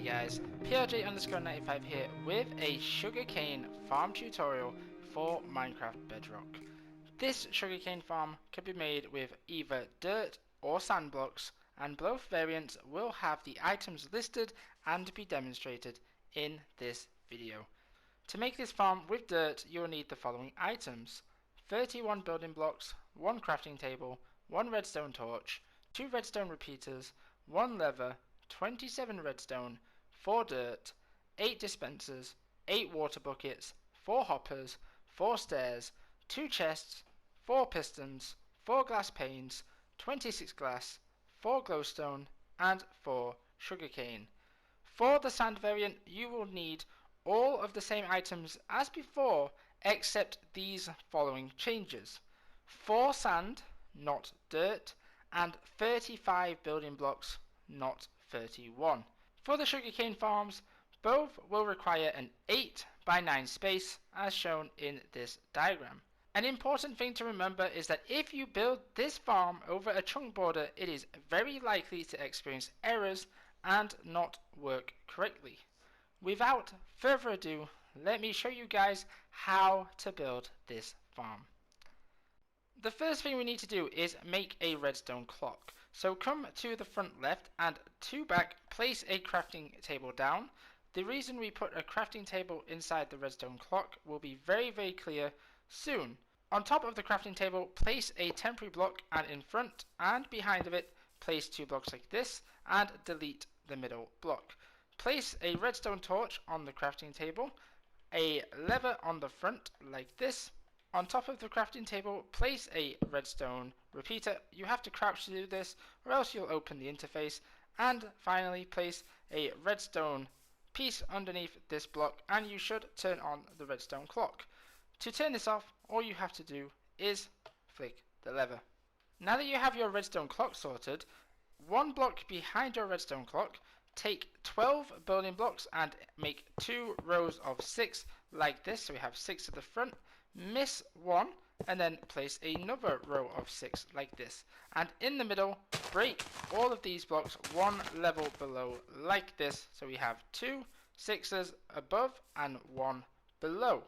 guys, PRJ_95 here with a sugarcane farm tutorial for Minecraft Bedrock. This sugarcane farm can be made with either dirt or sand blocks, and both variants will have the items listed and be demonstrated in this video. To make this farm with dirt, you will need the following items: 31 building blocks, 1 crafting table, 1 redstone torch, 2 redstone repeaters, 1 lever, 27 redstone, 4 dirt, 8 dispensers, 8 water buckets, 4 hoppers, 4 stairs, 2 chests, 4 pistons, 4 glass panes, 26 glass, 4 glowstone, and 4 sugarcane. For the sand variant, you will need all of the same items as before, except these following changes: 4 sand, not dirt, and 35 building blocks, not 31. For the sugarcane farms, both will require an 8 by 9 space as shown in this diagram. An important thing to remember is that if you build this farm over a chunk border, it is very likely to experience errors and not work correctly. Without further ado, let me show you guys how to build this farm. The first thing we need to do is make a redstone clock. So come to the front left and to back, place a crafting table down. The reason we put a crafting table inside the redstone clock will be very clear soon. On top of the crafting table, place a temporary block, and in front and behind of it, place 2 blocks like this and delete the middle block. Place a redstone torch on the crafting table, a lever on the front like this. On top of the crafting table, place a redstone repeater. You have to crouch to do this or else you'll open the interface. And finally, place a redstone piece underneath this block and you should turn on the redstone clock. To turn this off, all you have to do is flick the lever. Now that you have your redstone clock sorted, 1 block behind your redstone clock, take 12 building blocks and make 2 rows of 6 like this. So we have 6 at the front, miss 1, and then place another row of 6 like this. And in the middle, break all of these blocks 1 level below like this. So we have 2 6s above and 1 below.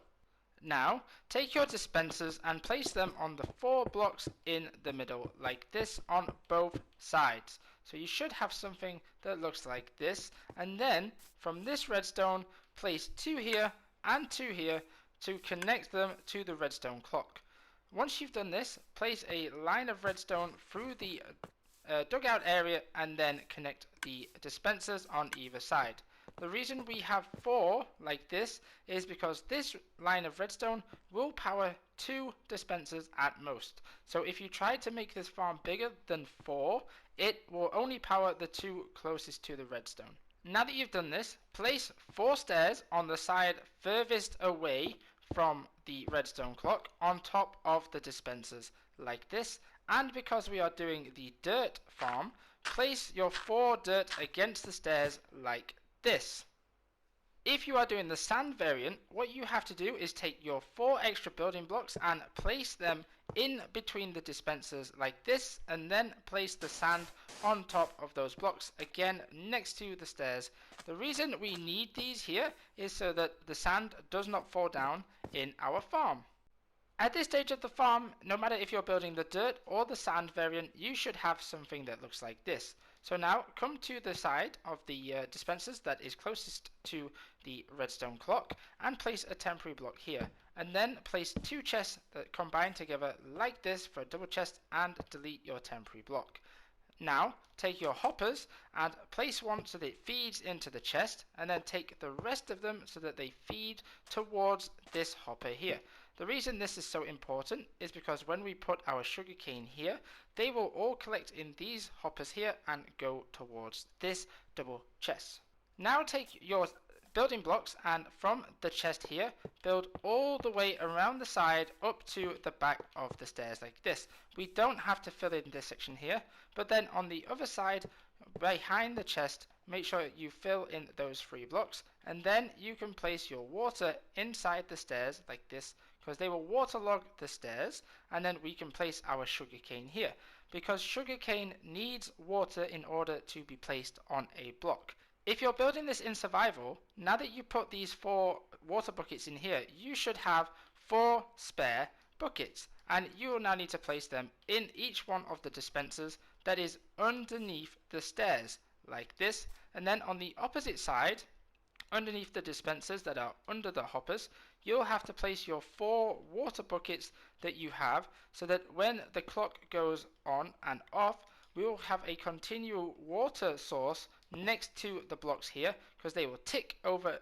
Now, take your dispensers and place them on the 4 blocks in the middle like this on both sides. So you should have something that looks like this, and then from this redstone, place 2 here and 2 here to connect them to the redstone clock. Once you've done this, place a line of redstone through the dugout area and then connect the dispensers on either side. The reason we have 4 like this is because this line of redstone will power 2 dispensers at most. So if you try to make this farm bigger than 4, it will only power the 2 closest to the redstone. Now that you've done this, place 4 stairs on the side furthest away from the redstone clock on top of the dispensers like this. And because we are doing the dirt farm, place your 4 dirt against the stairs like this. If you are doing the sand variant, what you have to do is take your 4 extra building blocks and place them in between the dispensers like this, and then place the sand on top of those blocks again next to the stairs. The reason we need these here is so that the sand does not fall down in our farm. At this stage of the farm, no matter if you're building the dirt or the sand variant, you should have something that looks like this. So now come to the side of the dispensers that is closest to the redstone clock and place a temporary block here. And then place 2 chests that combine together like this for a double chest and delete your temporary block. Now, take your hoppers and place 1 so that it feeds into the chest, and then take the rest of them so that they feed towards this hopper here. The reason this is so important is because when we put our sugarcane here, they will all collect in these hoppers here and go towards this double chest. Now take your building blocks and from the chest here, build all the way around the side up to the back of the stairs like this. We don't have to fill in this section here, but then on the other side behind the chest, make sure you fill in those 3 blocks, and then you can place your water inside the stairs like this, because they will waterlog the stairs, and then we can place our sugarcane here, because sugarcane needs water in order to be placed on a block. If you're building this in survival, now that you put these 4 water buckets in here, you should have 4 spare buckets, and you will now need to place them in each one of the dispensers that is underneath the stairs, like this. And then on the opposite side, underneath the dispensers that are under the hoppers, you'll have to place your 4 water buckets that you have, so that when the clock goes on and off, we will have a continual water source next to the blocks here, because they will tick over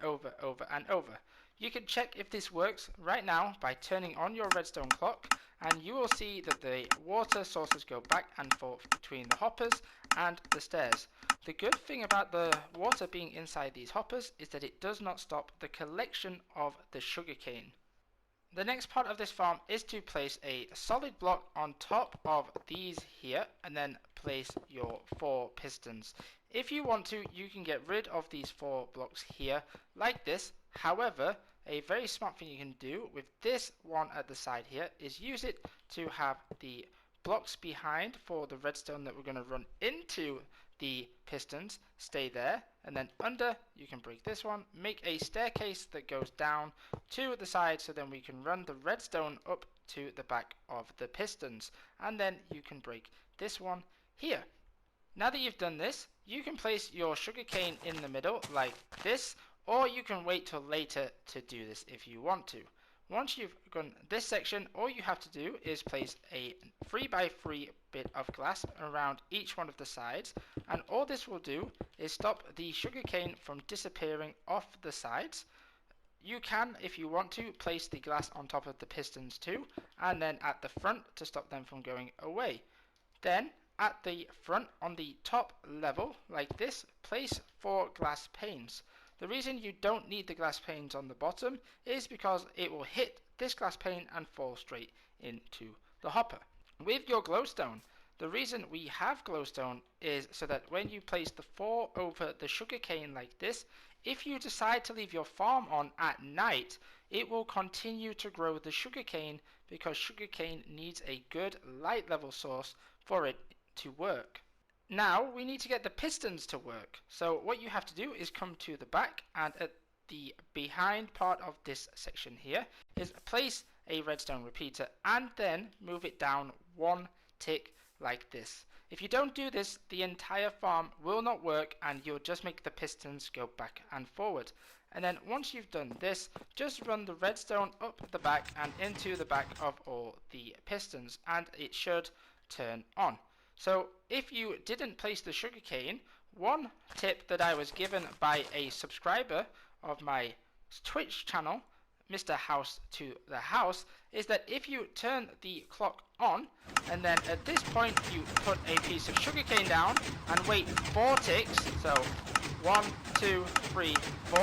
and over. You can check if this works right now by turning on your redstone clock, and you will see that the water sources go back and forth between the hoppers and the stairs. The good thing about the water being inside these hoppers is that it does not stop the collection of the sugarcane. The next part of this farm is to place a solid block on top of these here, and then place your 4 pistons. If you want to, you can get rid of these 4 blocks here like this. However, a very smart thing you can do with this one at the side here is use it to have the blocks behind for the redstone that we're going to run into the pistons stay there, and then under you can break this one, make a staircase that goes down to the side, so then we can run the redstone up to the back of the pistons, and then you can break this one here. Now that you've done this, you can place your sugarcane in the middle like this, or you can wait till later to do this if you want to. Once you've done this section, all you have to do is place a 3x3 bit of glass around each one of the sides, and all this will do is stop the sugarcane from disappearing off the sides. You can, if you want to, place the glass on top of the pistons too, and then at the front to stop them from going away. Then at the front on the top level like this, place 4 glass panes. The reason you don't need the glass panes on the bottom is because it will hit this glass pane and fall straight into the hopper. With your glowstone, the reason we have glowstone is so that when you place the 4 over the sugarcane like this, if you decide to leave your farm on at night, it will continue to grow the sugarcane, because sugarcane needs a good light level source for it to work. Now we need to get the pistons to work. So what you have to do is come to the back, and at the behind part of this section here is place a redstone repeater, and then move it down 1 tick like this. If you don't do this, the entire farm will not work, and you'll just make the pistons go back and forward. And then once you've done this, just run the redstone up the back and into the back of all the pistons, and it should turn on. So if you didn't place the sugarcane, one tip that I was given by a subscriber of my Twitch channel, Mr. House to the House, is that if you turn the clock on, and then at this point you put a piece of sugarcane down and wait 4 ticks, so 1, 2, 3, 4,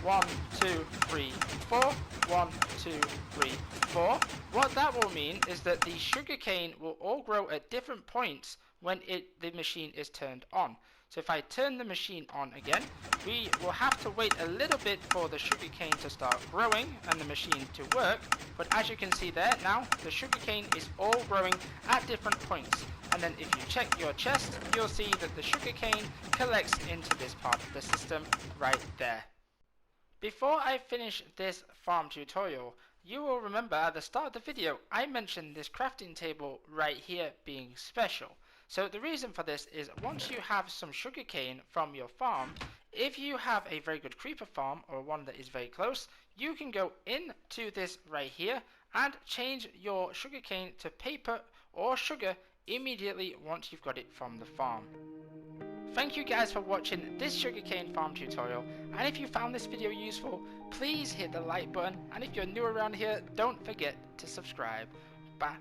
1, 2, 3, 4, 1, 2, 3, 4. What that will mean is that the sugarcane will all grow at different points when the machine is turned on. So if I turn the machine on again, we will have to wait a little bit for the sugarcane to start growing and the machine to work. But as you can see there now, the sugarcane is all growing at different points. And then if you check your chest, you'll see that the sugarcane collects into this part of the system right there. Before I finish this farm tutorial, you will remember at the start of the video I mentioned this crafting table right here being special. So the reason for this is once you have some sugarcane from your farm, if you have a very good creeper farm or one that is very close, you can go into this right here and change your sugarcane to paper or sugar immediately once you've got it from the farm. Thank you guys for watching this sugarcane farm tutorial, and if you found this video useful, please hit the like button, and if you're new around here, don't forget to subscribe. Bye.